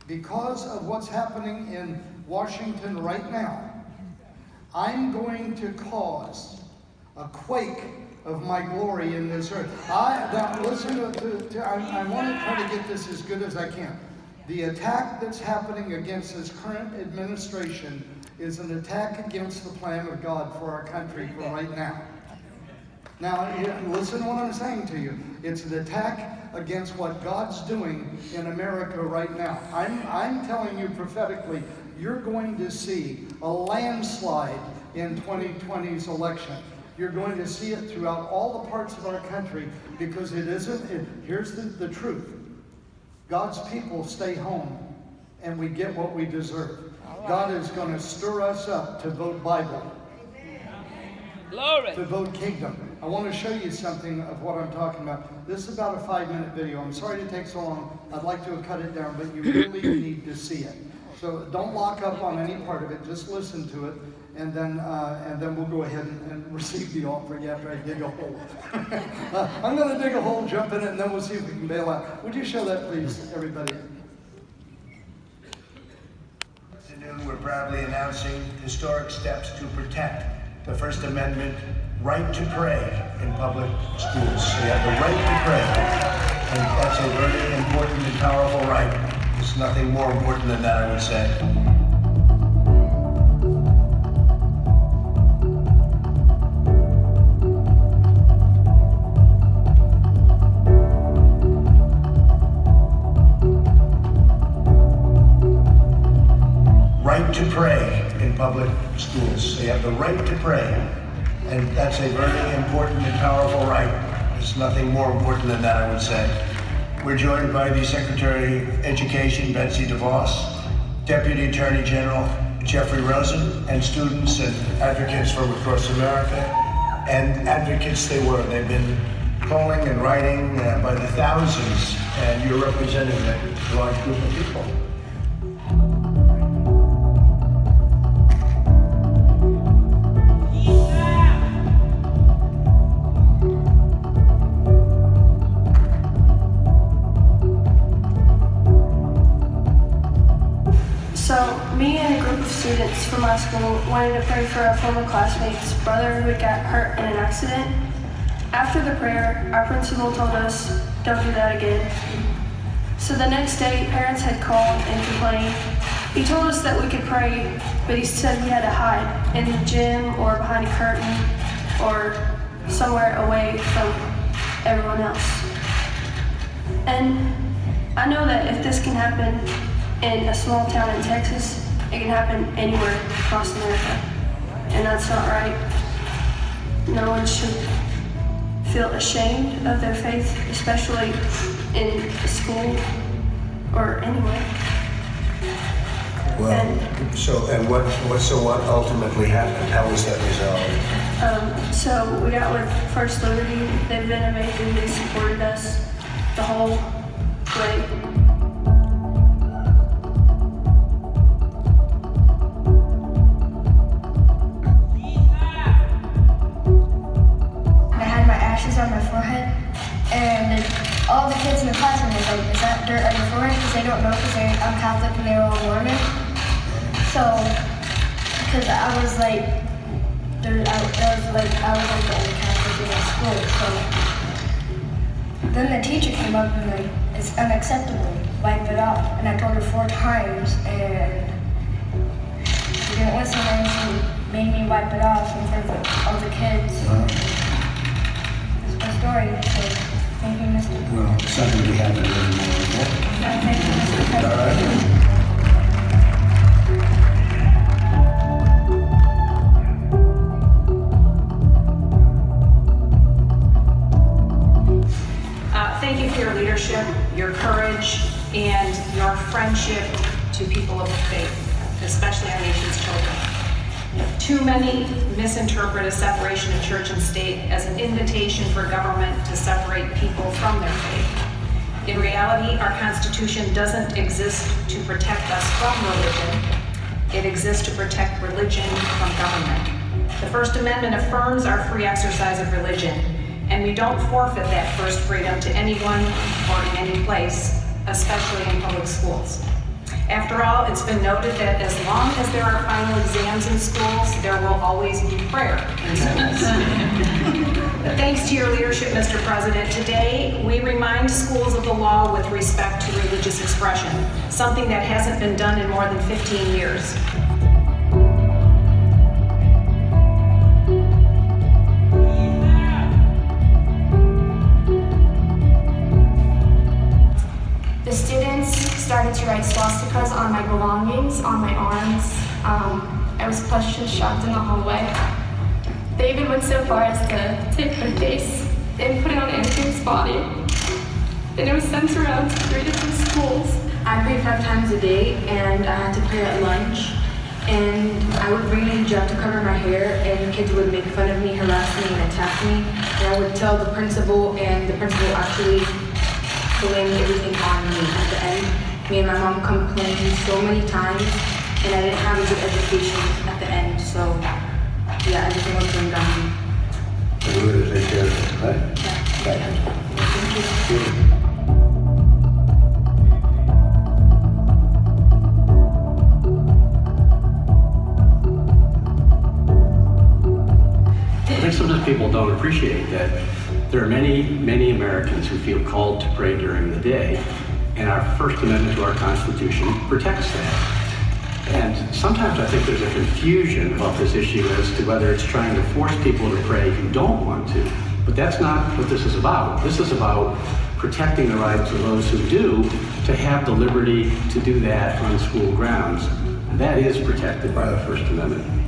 because of what's happening in Washington right now, I'm going to cause a quake of my glory in this earth. Listen to I want to try to get this as good as I can. The attack that's happening against this current administration is an attack against the plan of God for our country for right now. Now, listen to what I'm saying to you. It's an attack against what God's doing in America right now. I'm telling you prophetically, you're going to see a landslide in 2020's election. You're going to see it throughout all the parts of our country because here's the truth. God's people stay home and we get what we deserve. God is going to stir us up to vote Bible. Glory. To vote kingdom. I want to show you something of what I'm talking about. This is about a 5-minute video. I'm sorry to take so long. I'd like to have cut it down, but you really need to see it. So don't lock up on any part of it. Just listen to it, and then we'll go ahead and receive the offering after I dig a hole. I'm going to dig a hole, jump in it, and then we'll see if we can bail out. Would you show that, please, everybody? This afternoon, we're proudly announcing historic steps to protect the First Amendment right to pray in public schools. So you have the right to pray, and that's a very important and powerful right. There's nothing more important than that, I would say. Right to pray in public schools. So you have the right to pray, and that's a very important and powerful right. There's nothing more important than that, I would say. We're joined by the Secretary of Education, Betsy DeVos, Deputy Attorney General Jeffrey Rosen, and students and advocates from across America. And advocates they were. They've been calling and writing by the thousands, and you're representing a large group of people. So, me and a group of students from my school wanted to pray for a former classmate's brother who had got hurt in an accident. After the prayer, our principal told us, "Don't do that again." So the next day, parents had called and complained. He told us that we could pray, but he said we had to hide in the gym or behind a curtain or somewhere away from everyone else. And I know that if this can happen in a small town in Texas, it can happen anywhere across America. And that's not right. No one should feel ashamed of their faith, especially in school or anywhere. Well, so what ultimately happened? How was that resolved? So we got with First Liberty. They've been amazing. They supported us the whole way. On my forehead, and all the kids in the classroom was like, "Is that dirt on your forehead?" Because they don't know, because I'm Catholic and they were all Mormon. So, because I was like the only Catholic in my school. So then the teacher came up and like, "It's unacceptable. Wipe it off." And I told her 4 times, and she didn't listen, and she made me wipe it off in front of all the kids. Story, so thank you, Mr. Well, it's not going to be happening anymore, okay? Thank you, Mr. President. All right. Thank you for your leadership, your courage, and your friendship to people of faith, especially our nation's children. Too many misinterpret a separation of church and state as an invitation for government to separate people from their faith. In reality, our Constitution doesn't exist to protect us from religion. It exists to protect religion from government. The First Amendment affirms our free exercise of religion, and we don't forfeit that first freedom to anyone or in any place, especially in public schools. After all, it's been noted that as long as there are final exams in schools, there will always be prayer in schools. Thanks to your leadership, Mr. President, today we remind schools of the law with respect to religious expression, something that hasn't been done in more than 15 years. The students started to write swastikas on my belongings, on my arms. I was pushed and shoved in the hallway. They even went so far as to take my face and put it on Andrew's body. And it was sent around to 3 different schools. I prayed 5 times a day, and I had to pray at lunch. And I would bring a hijab to cover my hair, and kids would make fun of me, harass me, and attack me. And I would tell the principal, and the principal actually blamed everything on me. At the end, me and my mom complained so many times, and I didn't have a good education at the end. So, yeah, everything was blamed on me. And we're going to take care of it, right? Yeah. Thank you. I think sometimes people don't appreciate that there are many, many Americans who feel called to pray during the day, and our First Amendment to our Constitution protects that. And sometimes I think there's a confusion about this issue as to whether it's trying to force people to pray who don't want to. But that's not what this is about. This is about protecting the rights of those who do to have the liberty to do that on school grounds. And that is protected by the First Amendment.